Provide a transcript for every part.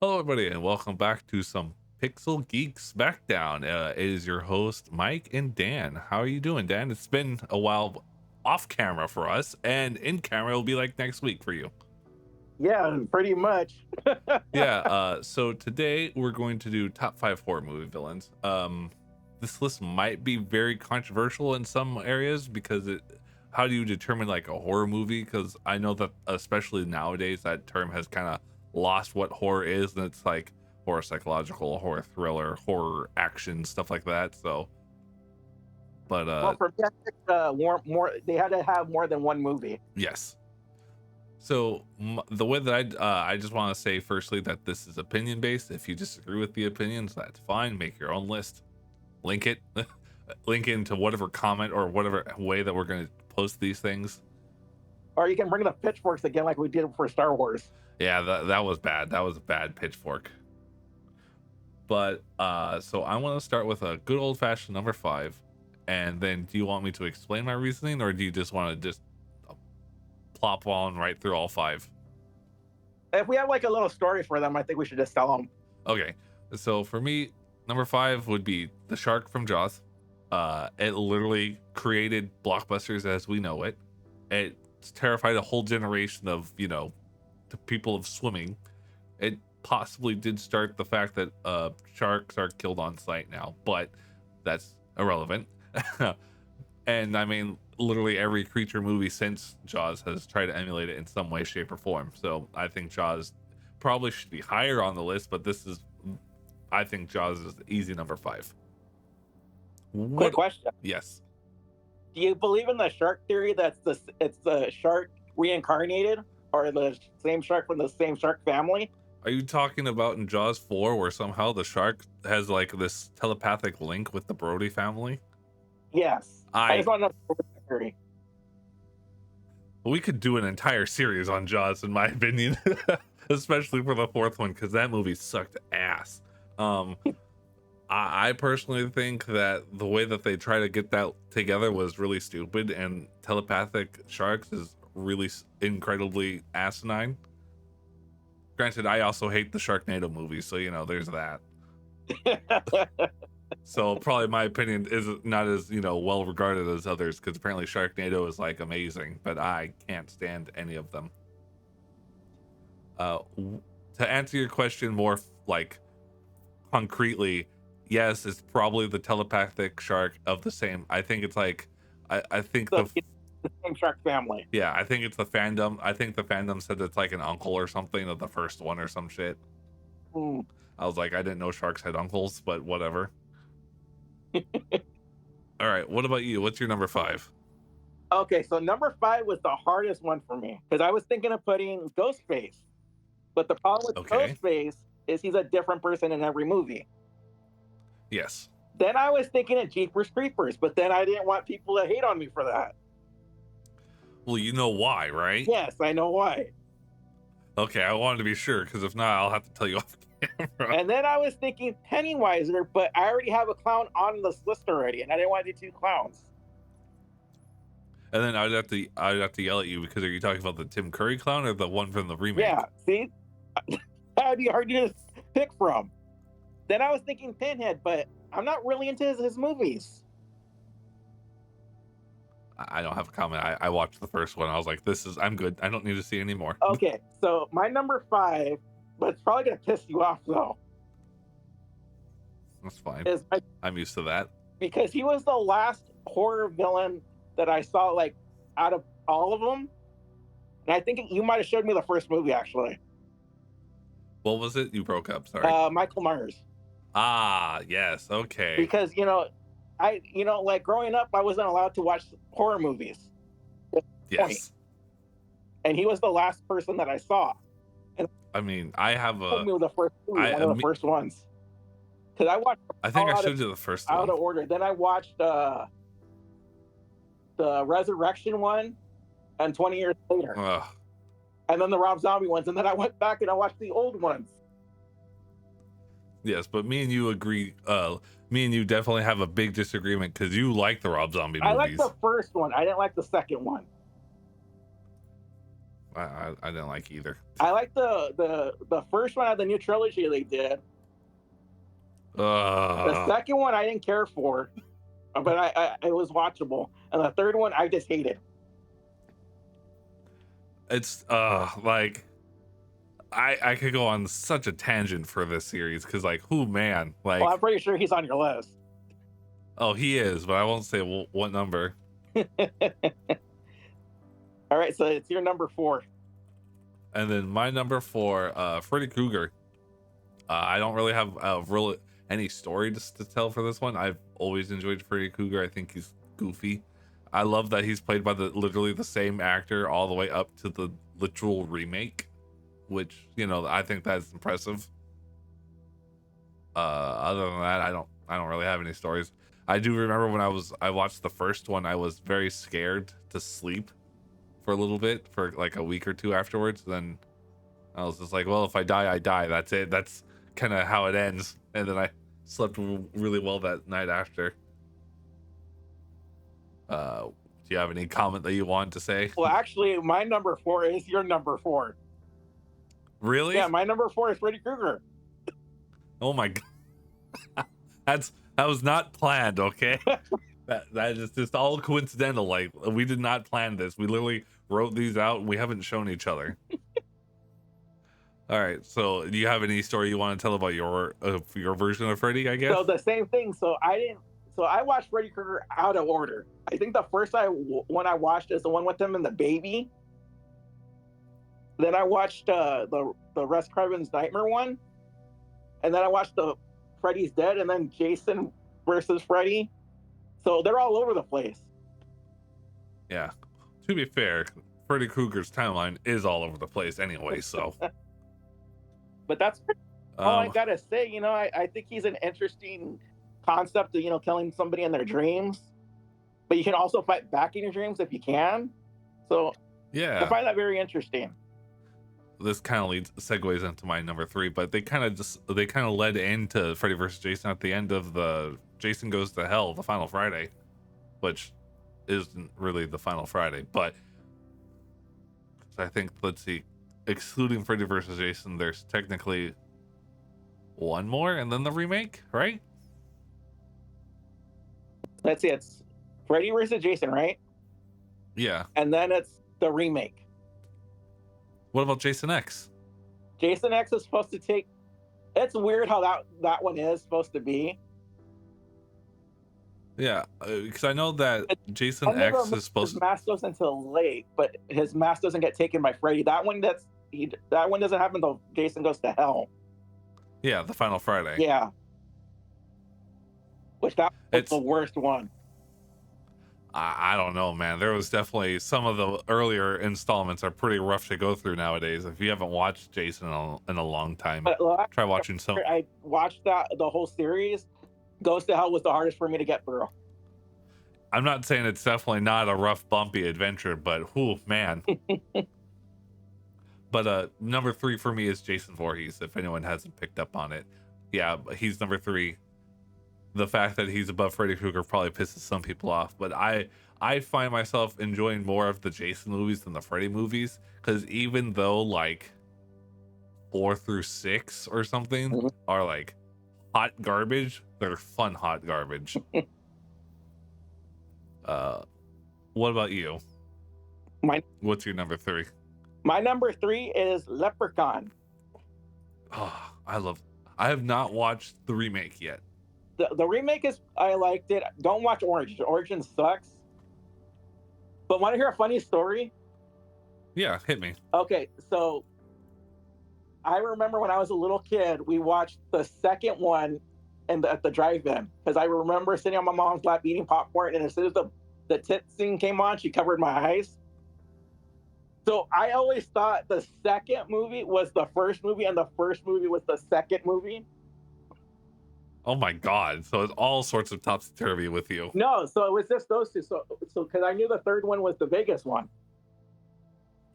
Hello, everybody, and welcome back to some Pixel Geek Smackdown. It is your host, Mike and Dan. How are you doing, Dan? It's been a while off camera for us, and in camera it'll be like next week for you. Yeah, pretty much. Yeah, so today we're going to do top 5 horror movie villains. This list might be very controversial in some areas because how do you determine like a horror movie? Because I know that especially nowadays that term has kind of lost what horror is, and it's like horror psychological, horror thriller, horror action, stuff like that. So, but Well, for me, I think, more. They had to have more than one movie. yes. So the way that I just want to say firstly that this is opinion based. If you disagree with the opinions, that's fine. Make your own list. Link it, link it into whatever comment or whatever way that we're going to post these things. Or you can bring the pitchforks again, like we did for Star Wars. Yeah, that was bad. That was a bad pitchfork. But so I want to start with a good old fashioned number 5, and then do you want me to explain my reasoning, or do you just want to just plop on right through all 5? If we have like a little story for them, I think we should just tell them. Okay, so for me, number 5 would be the shark from Jaws. It literally created blockbusters as we know it. It's terrified a whole generation of the people of swimming. It possibly did start the fact that sharks are killed on sight now, but that's irrelevant. And I mean, literally every creature movie since Jaws has tried to emulate it in some way, shape, or form. So I think Jaws probably should be higher on the list, but I think Jaws is the easy number 5. Quick What? question: Yes. Do you believe in the shark theory? It's the shark reincarnated, or the same shark from the same shark family? Are you talking about in Jaws 4 where somehow the shark has like this telepathic link with the Brody family? Yes. I I just want to know the theory. We could do an entire series on Jaws, in my opinion, especially for the 4th one, because that movie sucked ass. Um, I personally think that the way that they try to get that together was really stupid, and telepathic sharks is really incredibly asinine. Granted, I also hate the Sharknado movies, so there's that. So probably my opinion is not as well regarded as others, because apparently Sharknado is like amazing, but I can't stand any of them. To answer your question more like concretely, yes, it's probably the telepathic shark of the same. I think it's like I think The same shark family. yeah, I think it's the fandom. I think the fandom said it's like an uncle or something of the first one or some shit. Hmm. I was like, I didn't know sharks had uncles, but whatever. All right, what about you? What's your number 5? Okay, so number 5 was the hardest one for me because I was thinking of putting Ghostface, but the problem with Okay. Ghostface is he's a different person in every movie. Yes. Then I was thinking of Jeepers Creepers, but then I didn't want people to hate on me for that. Well, you know why, right? Yes, I know why. Okay, I wanted to be sure, because if not, I'll have to tell you off camera. And then I was thinking Pennywiser, but I already have a clown on this list already, and I didn't want to do 2 clowns. And then I'd have to yell at you, because are you talking about the Tim Curry clown or the one from the remake? Yeah, see? That'd be hard to pick from. Then I was thinking Pinhead, but I'm not really into his movies. I don't have a comment. I watched the first one. I was like, I'm good. I don't need to see any more. Okay, so my number 5, but it's probably gonna piss you off though, That's fine. is I'm used to that. because he was the last horror villain that I saw, like, out of all of them. And I think you might have showed me the first movie actually. What was it? You broke up. Sorry. Michael Myers. Ah, yes. Okay. Because like growing up, I wasn't allowed to watch horror movies, Yes. and he was the last person that I saw. I mean, I have Told me a. with the first movie, I one of the first ones. Because I watched I think all I out showed of, you the first out one. of order. Then I watched the Resurrection one, and 20 years later, Ugh. and then the Rob Zombie ones, and then I went back and I watched the old ones. Yes, but me and you agree. Me and you definitely have a big disagreement, because you like the Rob Zombie I movies. liked the first one. I didn't like the second one. I didn't like either. I like the first one of the new trilogy they did. The second one I didn't care for, but I it was watchable, and the third one I just hated. It's like I could go on such a tangent for this series because like, who man, like, Well, I'm pretty sure he's on your list. oh, he is, but I won't say what number. All right, so it's your number 4. And then my number 4, Freddy Krueger. I don't really have any story to tell for this one. I've always enjoyed Freddy Krueger. I think he's goofy. I love that he's played by literally the same actor all the way up to the literal remake, which, you know, I think that's impressive. Other than that, I don't really have any stories. I do remember when I watched the first one, I was very scared to sleep for a little bit, for like a week or two afterwards. Then I was just like, well, if I die, I die. That's it. That's kind of how it ends. And then I slept really well that night after. Do you have any comment that you want to say? Well, actually, my number 4 is your number 4. Really? Yeah, my number 4 is Freddy Krueger. Oh my god. That was not planned, okay? that is just all coincidental. Like, we did not plan this. We literally wrote these out and we haven't shown each other. All right, so do you have any story you want to tell about your version of Freddy, I guess? So the same thing. So I watched Freddy Krueger out of order. I think the first one I watched is the one with him and the baby. Then I watched the Wes Craven's Nightmare one, and then I watched the Freddy's Dead, and then Jason versus Freddy. So they're all over the place. Yeah. To be fair, Freddy Krueger's timeline is all over the place anyway, so. But that's all I gotta say. You know, I think he's an interesting concept of, you know, killing somebody in their dreams, but you can also fight back in your dreams if you can. So yeah, I find that very interesting. This kind of segues into my number 3, but they kind of led into Freddy vs. Jason at the end of the Jason Goes to Hell, the final Friday, which isn't really the final Friday, but I think, let's see, excluding Freddy vs. Jason, there's technically one more and then the remake, right? Let's see, it's Freddy vs. Jason, right? Yeah. And then it's the remake. What about Jason X? Jason X is supposed to take. It's weird how that one is supposed to be. Yeah, because I know that Jason X is supposed his mask goes until late, but his mask doesn't get taken by Freddy. That one doesn't happen until Jason Goes to Hell. Yeah, the final Friday. Yeah. Which was the worst one. I don't know, man. There was definitely some of the earlier installments are pretty rough to go through nowadays. If you haven't watched Jason in a long time, try watching some. I watched the whole series. Goes to Hell was the hardest for me to get through. I'm not saying it's definitely not a rough, bumpy adventure, but whew, man. But number 3 for me is Jason Voorhees, if anyone hasn't picked up on it. Yeah, he's number 3. The fact that he's above Freddy Krueger probably pisses some people off, but I find myself enjoying more of the Jason movies than the Freddy movies, because even though like 4 through 6 or something are like hot garbage, they're fun hot garbage. What about you? What's your number 3? My number 3 is Leprechaun. Oh, I have not watched the remake yet. The remake I liked it. Don't watch Origin. Origin sucks. But want to hear a funny story? Yeah, hit me. Okay, so I remember when I was a little kid, we watched the second one at the drive-in, because I remember sitting on my mom's lap eating popcorn, and as soon as the tit scene came on, she covered my eyes. So I always thought the second movie was the first movie, and the first movie was the second movie. Oh my god! So it's all sorts of topsy-turvy with you. No, so it was just those two. So because I knew the third one was the Vegas one.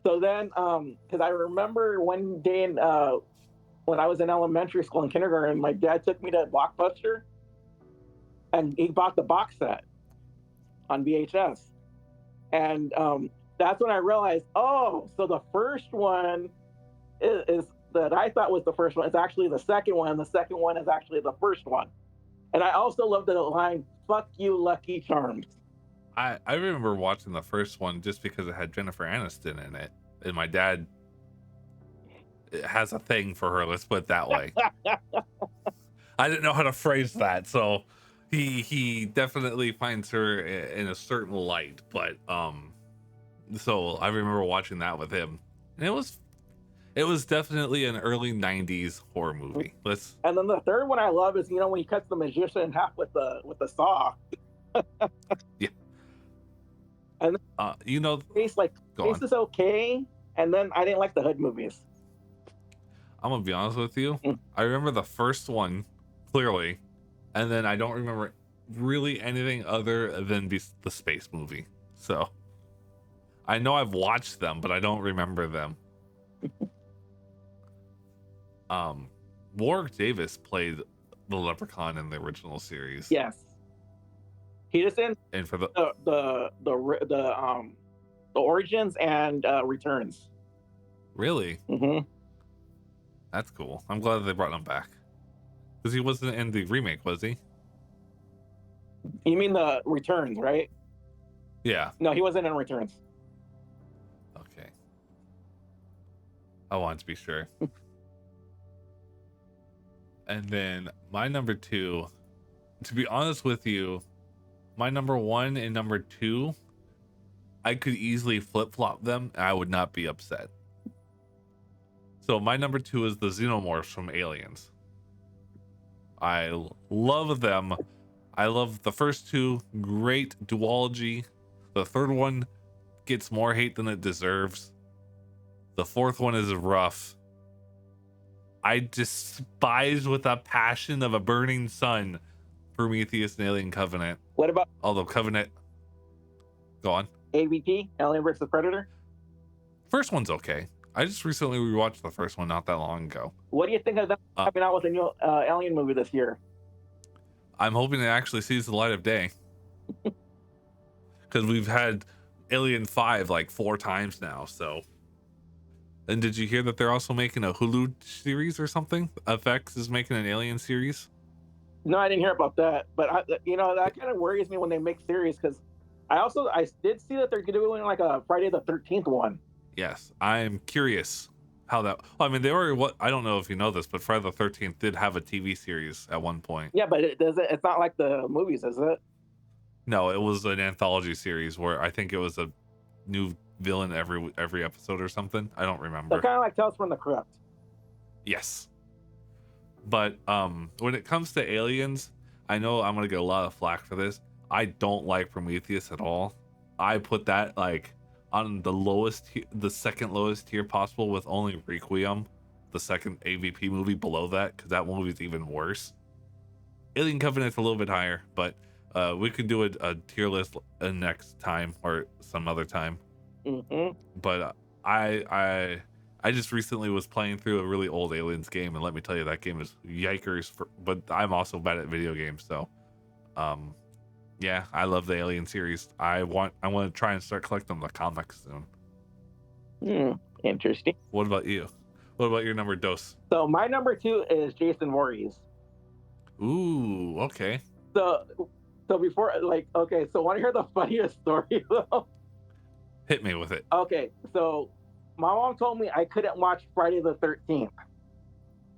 So then, because I remember one day when I was in elementary school in kindergarten, my dad took me to Blockbuster, and he bought the box set on VHS, and that's when I realized, oh, so the first one is that I thought was the first one. It's actually the second one. The second one is actually the first one. And I also love the line, "Fuck you, Lucky Charms." I remember watching the first one just because it had Jennifer Aniston in it, and my dad has a thing for her. Let's put it that way. I didn't know how to phrase that, so he definitely finds her in a certain light. But so I remember watching that with him, and it was definitely an early '90s horror movie. Let's. And then the third one I love is, when he cuts the magician in half with the saw. Yeah. And face is okay. And then I didn't like the Hood movies. I'm gonna be honest with you. I remember the first one clearly, and then I don't remember really anything other than the space movie. So I know I've watched them, but I don't remember them. Warwick Davis played the Leprechaun in the original series. Yes, he just in and for the origins and returns. Really? Mm-hmm. That's cool. I'm glad they brought him back, because he wasn't in the remake, was he? You mean the returns, right? Yeah. No, he wasn't in returns. Okay. I wanted to be sure. And then my number 2, to be honest with you, my number 1 and number 2, I could easily flip-flop them and I would not be upset. So my number 2 is the Xenomorphs from Aliens. I love them. I love the first 2, great duology. The third one gets more hate than it deserves. The fourth one is rough. I despise with a passion of a burning sun Prometheus and Alien Covenant. What about Although Covenant, go on. AVP, Alien vs. Predator? First one's okay. I just recently rewatched the first one not that long ago. What do you think of them coming out with a new Alien movie this year? I'm hoping it actually sees the light of day. Because we've had Alien 5 like 4 times now, so. And did you hear that they're also making a Hulu series or something? FX is making an Alien series? No, I didn't hear about that. But, that kind of worries me when they make series, because I did see that they're doing like a Friday the 13th one. Yes, I'm curious how that. Well, I mean, they already. I don't know if you know this, but Friday the 13th did have a TV series at one point. Yeah, but it's not like the movies, is it? No, it was an anthology series where I think it was a new villain every episode or something. I don't remember. So kind of like Tales from the Crypt. Yes, but when it comes to Aliens, I know I'm gonna get a lot of flack for this. I don't like Prometheus at all. I put that like on the second lowest tier possible, with only Requiem, the second AVP movie, below that, because that movie is even worse. Alien Covenant's a little bit higher, but we could do a tier list next time or some other time. Mm-hmm. But I just recently was playing through a really old Aliens game, and let me tell you, that game is yikers. But I'm also bad at video games, so yeah, I love the Alien series. I want to try and start collecting the comics soon. Interesting. What about you? What about your number dos? So my number 2 is Jason Voorhees. Ooh, okay. So before, so want to hear the funniest story though? Hit me with it. Okay, so my mom told me I couldn't watch Friday the 13th.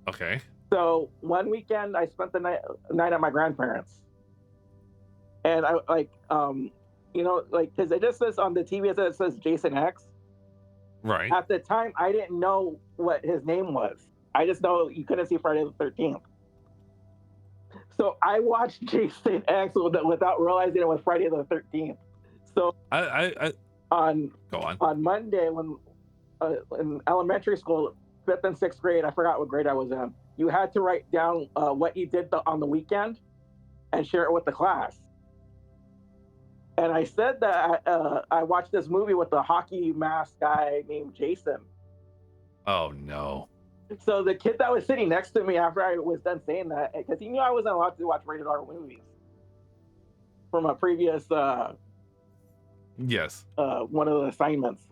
Okay. So one weekend I spent the night at my grandparents. And I because it just says on the TV, it says Jason X. Right. At the time, I didn't know what his name was. I just know you couldn't see Friday the 13th. So I watched Jason X without realizing it was Friday the 13th. So on Monday, when in elementary school, 5th and 6th grade, I forgot what grade I was in, you had to write down what you did on the weekend and share it with the class. And I said that I watched this movie with a hockey mask guy named Jason. Oh, no. So the kid that was sitting next to me after I was done saying that, because he knew I wasn't allowed to watch rated R movies from a previous Yes. one of the assignments.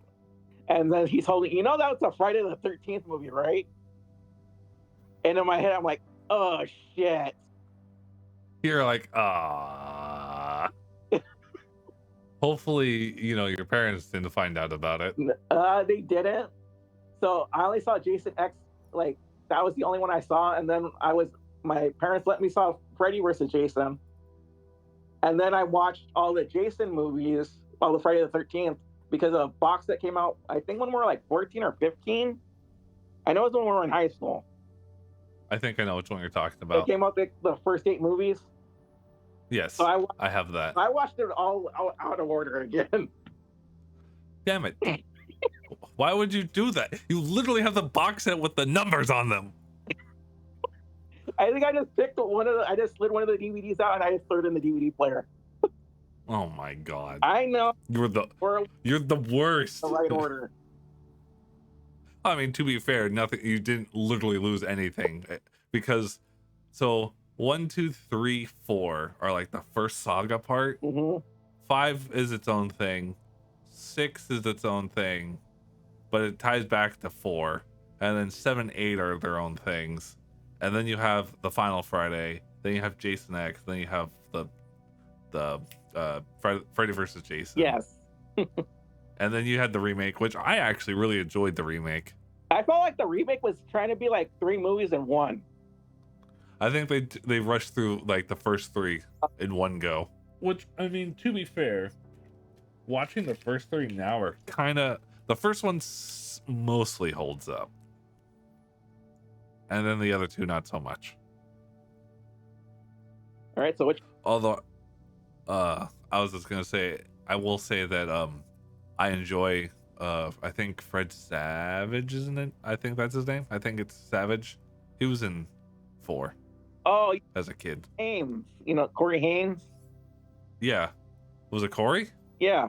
And then he's holding, that was a Friday the 13th movie, right? And in my head, I'm like, oh shit. You're like, ah. Hopefully, your parents didn't find out about it. They didn't. So I only saw Jason X, like, that was the only one I saw. And then my parents let me saw Freddy versus Jason. And then I watched all the Jason movies, all the Friday the 13th, because of a box that came out, I think when we were like 14 or 15. I know it was when we were in high school. I think I know which one you're talking It about. came out the first 8 movies. Yes, So I have that. I watched it all out of order again. Damn it. Why would you do that? You literally have the box set with the numbers on them. I think I just picked I just slid one of the DVDs out and I just threw it in the DVD player. Oh my god. I know. You're the worst. The right order. I mean, to be fair, you didn't literally lose anything because 1, 2, 3, 4 are like the first saga part. Mm-hmm. 5 is its own thing. 6 is its own thing, but it ties back to 4. And then 7, 8 are their own things. And then you have the Final Friday. Then you have Jason X. Then you have the Freddy versus Jason. Yes. And then you had the remake, which I actually really enjoyed the remake. I felt like the remake was trying to be like 3 movies in one. I think they rushed through like the first 3 in one go. Which, I mean, to be fair, watching the first 3 now are the first one mostly holds up. And then the other 2 not so much. All right, so which? Although, I was just gonna say, I will say that I enjoy I think Fred Savage, isn't it? I think that's his name. I think it's Savage. He was in 4. Oh, as a kid. Haynes. Corey Haynes. Yeah. Was it Corey? Yeah.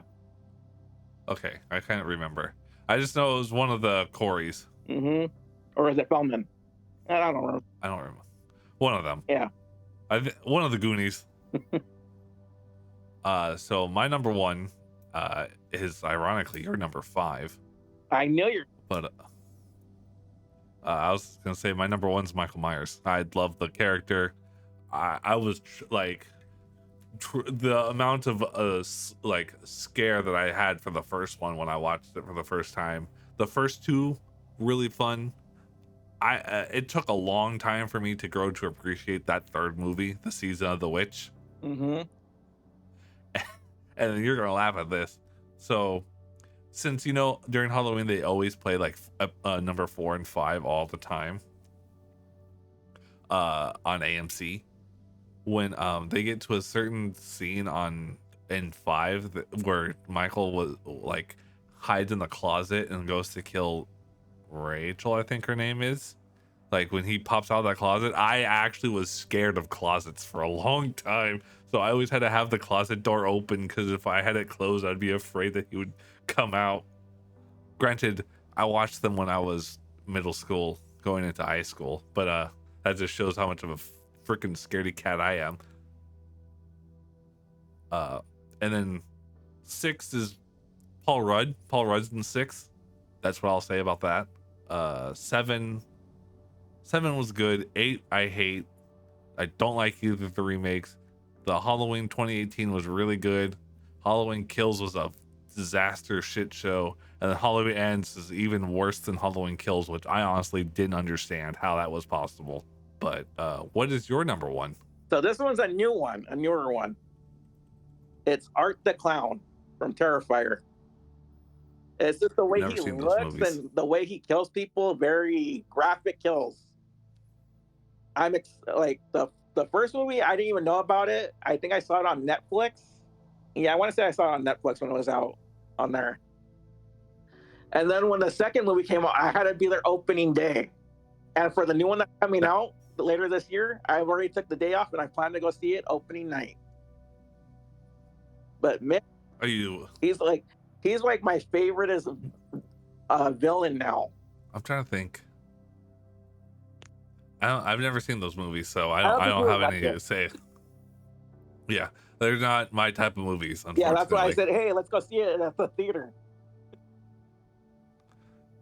Okay, I can't remember. I just know it was one of the Coreys. Mm-hmm. Or is it Feldman? I don't remember. One of them. Yeah. One of the Goonies. So my number 1 is ironically your number 5. I know you're. But I was gonna say my number 1's Michael Myers. I love the character. I was the amount of scare that I had for the first one when I watched it for the first time. The first 2 really fun. It took a long time for me to grow to appreciate that third movie, The Season of the Witch. Mm-hmm. And you're gonna laugh at this. So, since during Halloween they always play like number 4 and 5 all the time on AMC. When they get to a certain scene in 5 where Michael was like hides in the closet and goes to kill Rachel, I think her name is. Like when he pops out of that closet, I actually was scared of closets for a long time. So I always had to have the closet door open because if I had it closed, I'd be afraid that he would come out. Granted, I watched them when I was middle school going into high school, but that just shows how much of a freaking scaredy cat I am. And then 6 is Paul Rudd. Paul Rudd's in 6. That's what I'll say about that. 7 was good. 8 I hate. I don't like either of the remakes. The Halloween 2018 was really good. Halloween Kills was a disaster shit show, and then Halloween Ends is even worse than Halloween Kills, which I honestly didn't understand how that was possible. But what is your number 1? So this one's a newer one. It's Art the Clown from Terrifier. It's just the way he looks and the way he kills people, very graphic kills. Like the first movie, I didn't even know about it. I think I saw it on Netflix. Yeah, I want to say I saw it on Netflix when it was out on there. And then when the second movie came out, I had to be there opening day. And for the new one that's coming out later this year, I've already took the day off and I plan to go see it opening night. But man, he's like my favorite as a villain now. I'm trying to think. I've never seen those movies, so I don't have anything to say. Yeah, They're not my type of movies, Yeah, that's why I unfortunately. said, hey, let's go see it at the theater.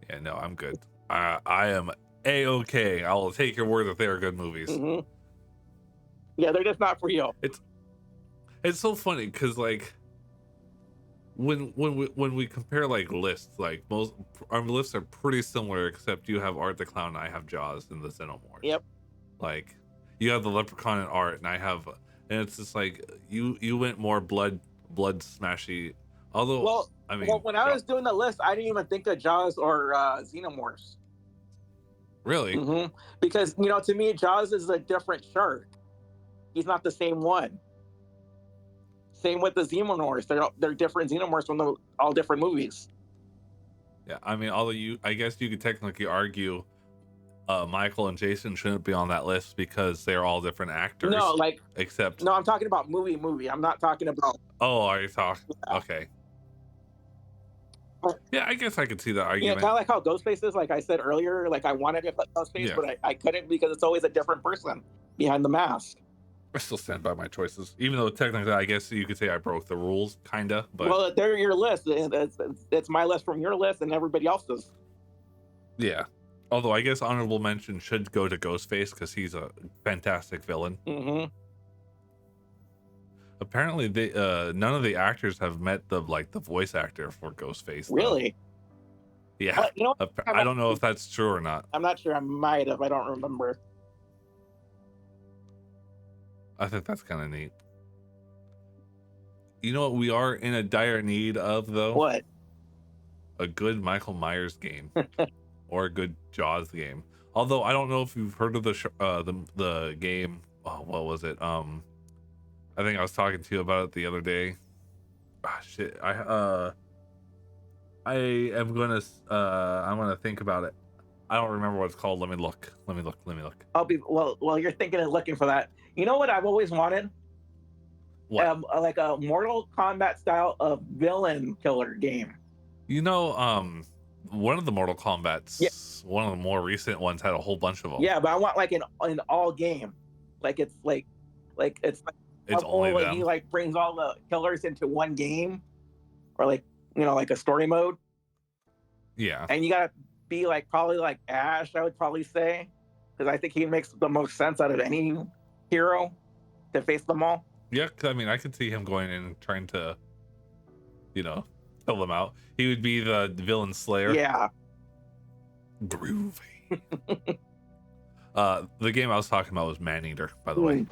Yeah, no, I'm good. I am a-okay. I will take your word that they are good movies. Hmm. Yeah, they're just not for you. It's so funny because like when we compare like lists, like most our lists are pretty similar, except you have Art the Clown and I have Jaws and the Xenomorphs. Yep. Like you have the Leprechaun and Art, and I have, and it's just like you went more blood smashy. Although Well, I well, mean, when I was doing the list, I didn't even think of Jaws or Xenomorphs. really, Hmm. Because to me, Jaws is a different shark. He's not the same one. Same with the Xenomorphs. They're different Xenomorphs from all different movies. yeah. I mean, although I guess you could technically argue Michael and Jason shouldn't be on that list because they're all different No, actors, like except no, I'm talking about movie. I'm not talking about. oh, are you talking? Okay, yeah, I guess I could see that Yeah, kind argument. of like how Ghostface is. Like I said earlier, like I wanted to put Ghostface, Yeah, but I couldn't because it's always a different person behind the mask. I still stand by my choices, even though technically I guess you could say I broke the rules, kinda. But Well, they're your list. It's my list from your list and everybody else's. yeah, although I guess honorable mention should go to Ghostface because he's a fantastic villain. Hmm. Apparently, they none of the actors have met the voice actor for Ghostface though. Really? Yeah, You know, I don't know if that's true or not. I'm not sure. I might have. I don't remember. I think that's kind of neat. You know what we are in a dire need of though? What? A good Michael Myers game or a good Jaws game. Although I don't know if you've heard of the game. Oh, what was it? I think I was talking to you about it the other day. Ah, shit. I'm gonna think about it. I don't remember what it's called. Let me look. I'll be well. You're thinking and looking for that. You know what I've always wanted? What? Like a Mortal Kombat style of villain killer game. You know, one of the Mortal Kombat's, Yeah. one of the more recent ones had a whole bunch of them. Yeah, but I want like an all game. Like it's like it's like It's only and them. he like brings all the killers into one game, or like like a story mode, Yeah. and you gotta be like probably like Ash. I would probably say because I think he makes the most sense out of any hero to face them all. Yeah, 'cause, I mean, I could see him going in and trying to, kill them out. He would be the villain slayer. Yeah. Groovy. The game I was talking about was Maneater, by the way.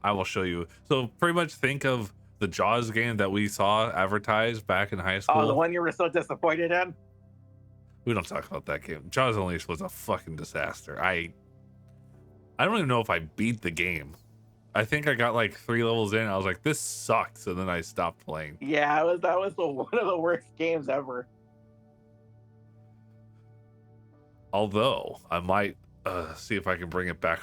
I will show you. So pretty much think of the Jaws game that we saw advertised back in high school. Oh, the one you were so disappointed in. We don't talk about that game. Jaws Unleashed was a fucking disaster. I don't even know if I beat the game. I think I got like 3 levels in. I was like, this sucks, and then I stopped playing. Yeah, that was one of the worst games ever. Although I might see if I can bring it back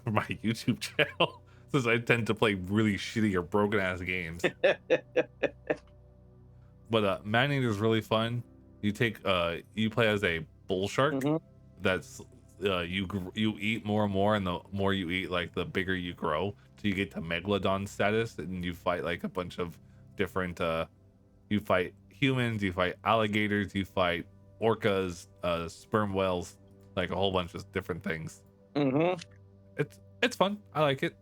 for my YouTube channel, since I tend to play really shitty or broken ass games. But Maneater is really fun. You play as a bull shark. Mhm. That's you eat more and more, and the more you eat, like the bigger you grow. So you get to megalodon status, and you fight like a bunch of different. You fight humans, you fight alligators, you fight orcas, sperm whales, like a whole bunch of different things. Mm-hmm. It's fun. I like it.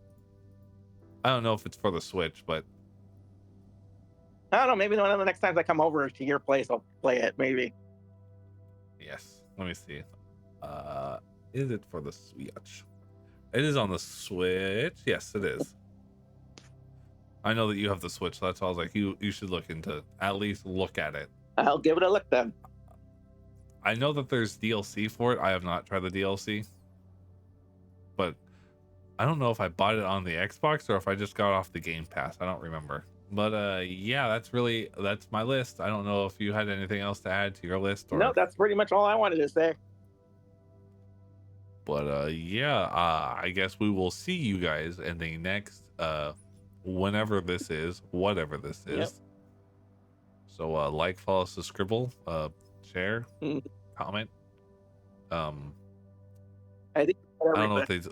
I don't know if it's for the Switch, but I don't know. Maybe one of the next times I come over to your place, I'll play it. Maybe. yes. Let me see. Is it for the Switch? It is on the Switch. Yes, it is. I know that you have the Switch, so that's why I was like, you should at least look at it. I'll give it a look then. I know that there's DLC for it. I have not tried the DLC, but I don't know if I bought it on the Xbox or if I just got off the Game Pass. I don't remember. But yeah, that's my list. I don't know if you had anything else to add to your list. Or... No, that's pretty much all I wanted to say. But yeah, I guess we will see you guys in the next whenever this is, whatever this is. Yep. So like, follow, subscribe, share, comment. I think I don't know what these.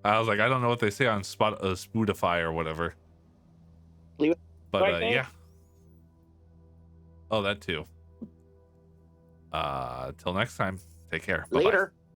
I was like, I don't know what they say on Spotify or whatever. Leave it. But I think. yeah. Oh, that too. Till next time. Take care. Bye-bye. Later.